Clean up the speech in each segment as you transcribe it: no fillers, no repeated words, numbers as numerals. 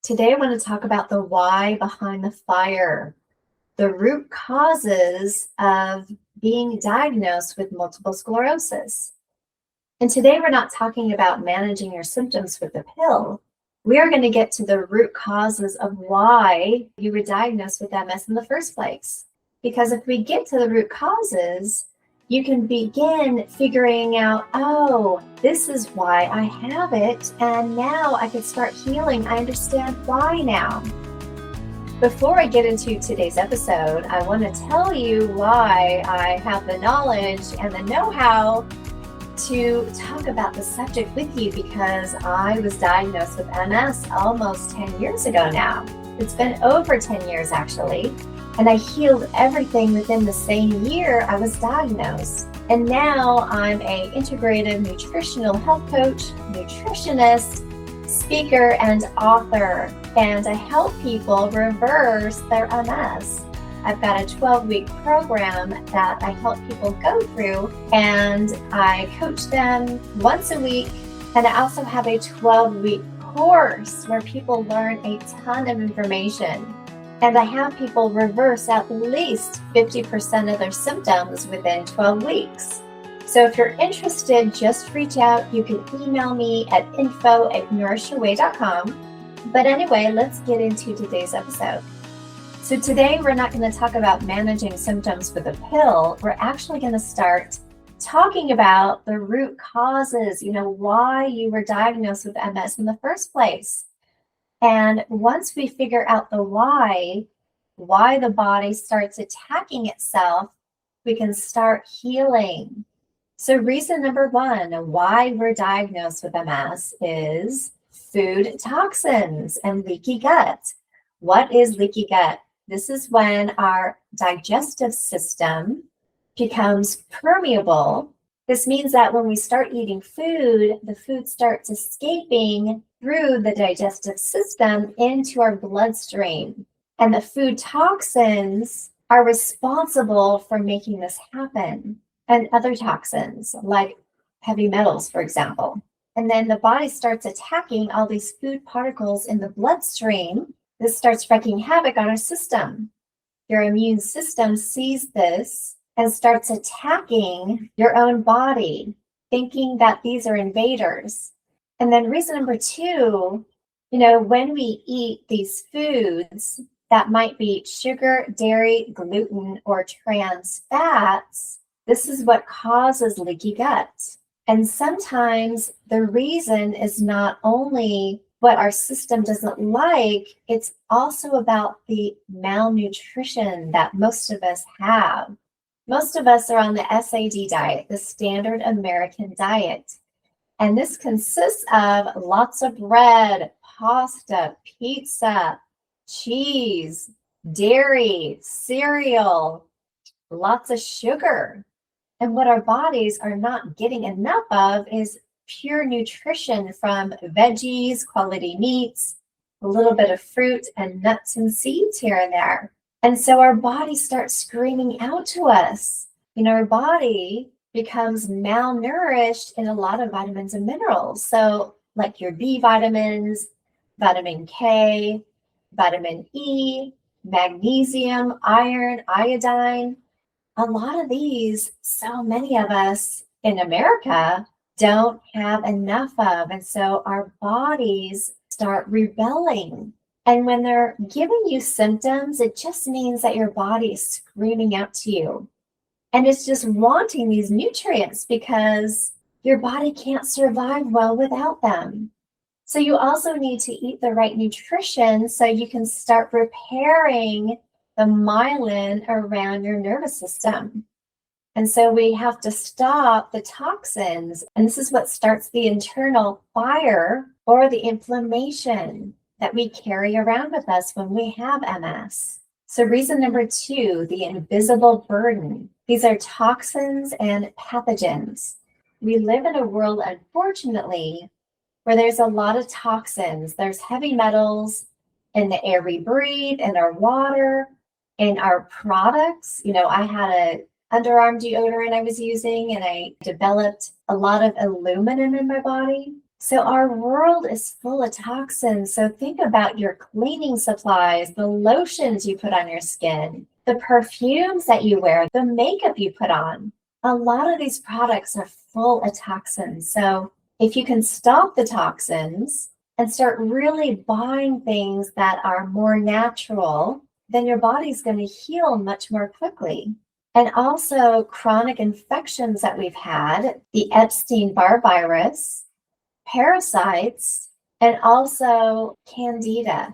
Today, I want to talk about the why behind the fire, the root causes of being diagnosed with multiple sclerosis. And today, we're not talking about managing your symptoms with a pill. We are going to get to the root causes of why you were diagnosed with MS in the first place. Because if we get to the root causes, you can begin figuring out, oh, this is why I have it. And now I can start healing. I understand why now. Before I get into today's episode, I want to tell you why I have the knowledge and the know-how to talk about the subject with you, because I was diagnosed with MS almost 10 years ago now. It's been over 10 years actually. And I healed everything within the same year I was diagnosed. And now I'm an integrative nutritional health coach, nutritionist, speaker, and author. And I help people reverse their MS. I've got a 12-week program that I help people go through, and I coach them once a week. And I also have a 12-week course where people learn a ton of information. And I have people reverse at least 50% of their symptoms within 12 weeks. So if you're interested, just reach out. You can email me at info@nourishyourway.com. But anyway, let's get into today's episode. So today we're not going to talk about managing symptoms with a pill. We're actually going to start talking about the root causes, why you were diagnosed with MS in the first place. And once we figure out the why the body starts attacking itself, we can start healing. So reason number one, why we're diagnosed with MS is food toxins and leaky gut. What is leaky gut? This is when our digestive system becomes permeable. This means that when we start eating food, the food starts escaping through the digestive system into our bloodstream. And the food toxins are responsible for making this happen. And other toxins like heavy metals, for example. And then the body starts attacking all these food particles in the bloodstream. This starts wreaking havoc on our system. Your immune system sees this and starts attacking your own body, thinking that these are invaders. And then reason number two, when we eat these foods that might be sugar, dairy, gluten, or trans fats, this is what causes leaky gut. And sometimes the reason is not only what our system doesn't like, it's also about the malnutrition that most of us have. Most of us are on the SAD diet, the standard American diet. And this consists of lots of bread, pasta, pizza, cheese, dairy, cereal, lots of sugar. And what our bodies are not getting enough of is pure nutrition from veggies, quality meats, a little bit of fruit and nuts and seeds here and there. And so our body starts screaming out to us. Our body becomes malnourished in a lot of vitamins and minerals. So like your B vitamins, vitamin K, vitamin E, magnesium, iron, iodine. A lot of these, so many of us in America don't have enough of. And so our bodies start rebelling. And when they're giving you symptoms, it just means that your body is screaming out to you. And it's just wanting these nutrients because your body can't survive well without them. So you also need to eat the right nutrition so you can start repairing the myelin around your nervous system. And so we have to stop the toxins. And this is what starts the internal fire or the inflammation that we carry around with us when we have MS. So reason number two, the invisible burden. These are toxins and pathogens. We live in a world, unfortunately, where there's a lot of toxins. There's heavy metals in the air we breathe, in our water, in our products. I had a underarm deodorant I was using, and I developed a lot of aluminum in my body. So our world is full of toxins. So think about your cleaning supplies, the lotions you put on your skin, the perfumes that you wear, the makeup you put on. A lot of these products are full of toxins. So if you can stop the toxins and start really buying things that are more natural, then your body's going to heal much more quickly. And also chronic infections that we've had, the Epstein-Barr virus, parasites, and also candida.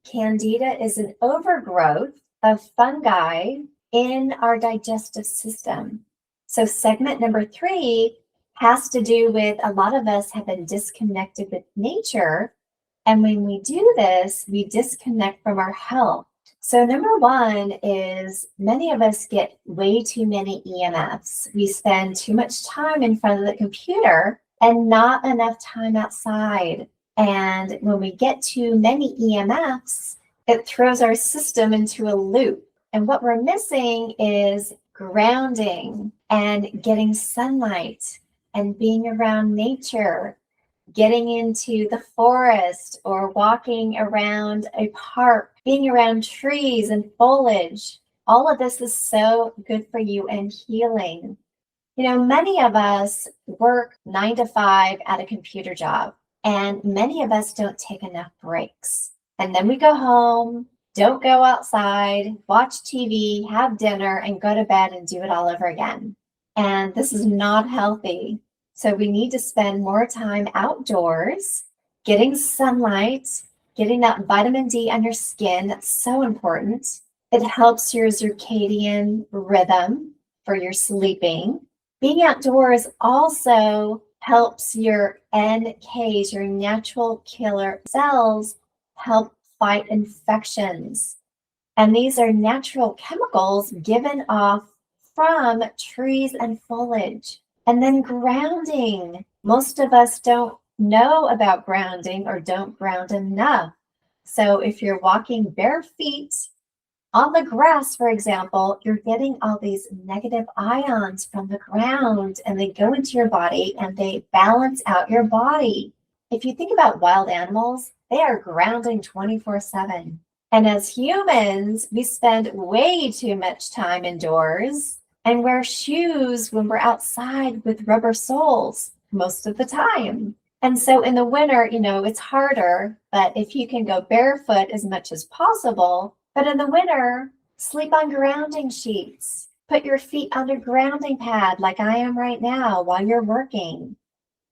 Candida is an overgrowth of fungi in our digestive system. So segment number 3 has to do with a lot of us have been disconnected with nature. And when we do this, we disconnect from our health. So number 1 is many of us get way too many EMFs. We spend too much time in front of the computer and not enough time outside. And when we get too many EMFs, it throws our system into a loop. And what we're missing is grounding and getting sunlight and being around nature, getting into the forest or walking around a park, being around trees and foliage. All of this is so good for you and healing. You know, many of us work 9 to 5 at a computer job, and many of us don't take enough breaks. And then we go home, don't go outside, watch TV, have dinner, and go to bed and do it all over again. And this is not healthy. So we need to spend more time outdoors, getting sunlight, getting that vitamin D on your skin. That's so important. It helps your circadian rhythm for your sleeping. Being outdoors also helps your NKs, your natural killer cells, help fight infections. And these are natural chemicals given off from trees and foliage. And then grounding. Most of us don't know about grounding or don't ground enough. So if you're walking bare feet on the grass, for example, you're getting all these negative ions from the ground and they go into your body and they balance out your body. If you think about wild animals, they are grounding 24/7. And as humans, we spend way too much time indoors and wear shoes when we're outside with rubber soles most of the time. And so in the winter, you know, it's harder, but if you can go barefoot as much as possible, but in the winter, sleep on grounding sheets. Put your feet on a grounding pad like I am right now while you're working.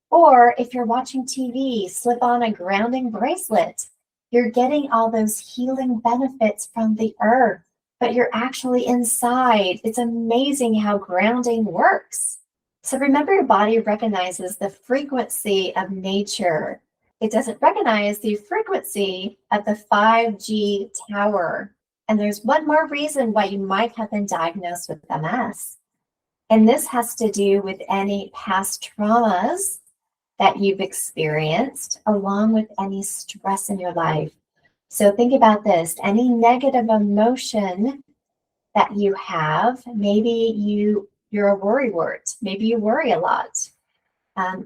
Or if you're watching TV, slip on a grounding bracelet. You're getting all those healing benefits from the earth, but you're actually inside. It's amazing how grounding works. So remember, your body recognizes the frequency of nature. It doesn't recognize the frequency of the 5G tower. And there's one more reason why you might have been diagnosed with MS. And this has to do with any past traumas that you've experienced, along with any stress in your life. So think about this, any negative emotion that you have, maybe you're a worrywart, maybe you worry a lot.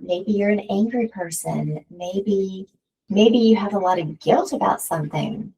Maybe you're an angry person. Maybe you have a lot of guilt about something.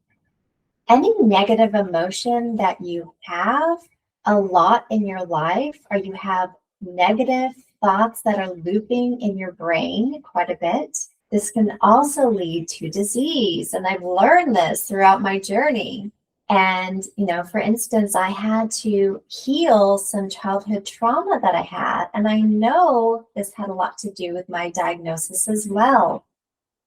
Any negative emotion that you have a lot in your life, or you have negative thoughts that are looping in your brain quite a bit, this can also lead to disease. And I've learned this throughout my journey. And, you know, for instance, I had to heal some childhood trauma that I had. And I know this had a lot to do with my diagnosis as well.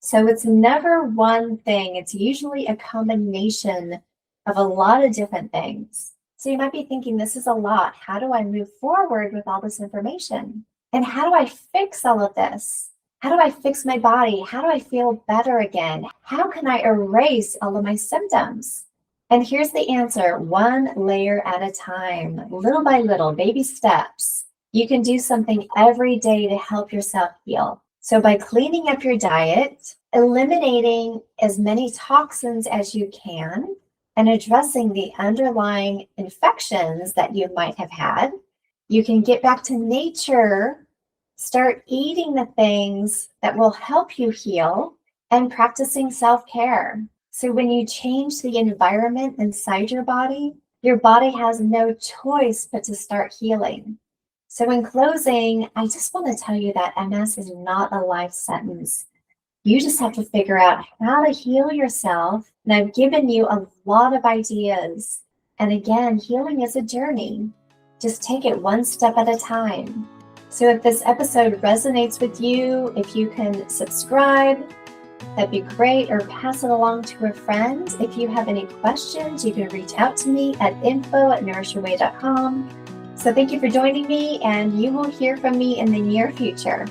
So it's never one thing. It's usually a combination of a lot of different things. So you might be thinking, this is a lot. How do I move forward with all this information? And how do I fix all of this? How do I fix my body? How do I feel better again? How can I erase all of my symptoms? And here's the answer, one layer at a time, little by little, baby steps. You can do something every day to help yourself heal. So by cleaning up your diet, eliminating as many toxins as you can, and addressing the underlying infections that you might have had, you can get back to nature Start eating the things that will help you heal and practicing self-care. So when you change the environment inside your body has no choice but to start healing. So in closing, I just want to tell you that MS is not a life sentence. You just have to figure out how to heal yourself. And I've given you a lot of ideas. And again, healing is a journey. Just take it one step at a time. So if this episode resonates with you, if you can subscribe, that'd be great, or pass it along to a friend. If you have any questions, you can reach out to me at info@nourishyourway.com. So thank you for joining me, and you will hear from me in the near future.